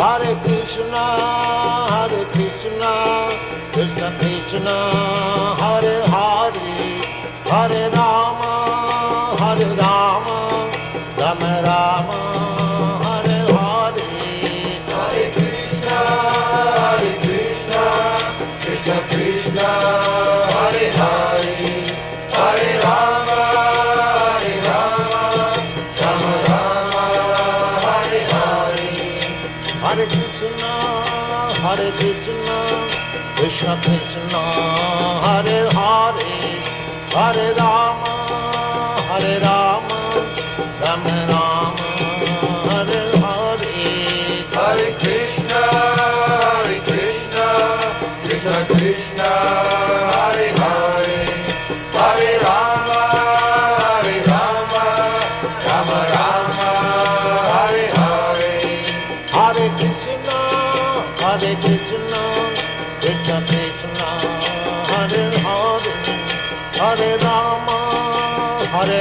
Hare Krishna, Krishna Krishna, Hare Hare, Hare Rama, Rama Rama, Hare Hare. Hare Krishna, Krishna Krishna, Hare Hare, Hare Rama, Rama Rama, Hare Hare. Hare Krishna, Krishna Krishna, Hare Hare, Hare Rama, Rama Rama, Hare Hare. Hare Krishna, Krishna Krishna, Hare Hare, Hare Rama, Rama Rama, Hare Hare. Hare Krishna, Krishna Krishna, Hare Hare, Hare Rama, Rama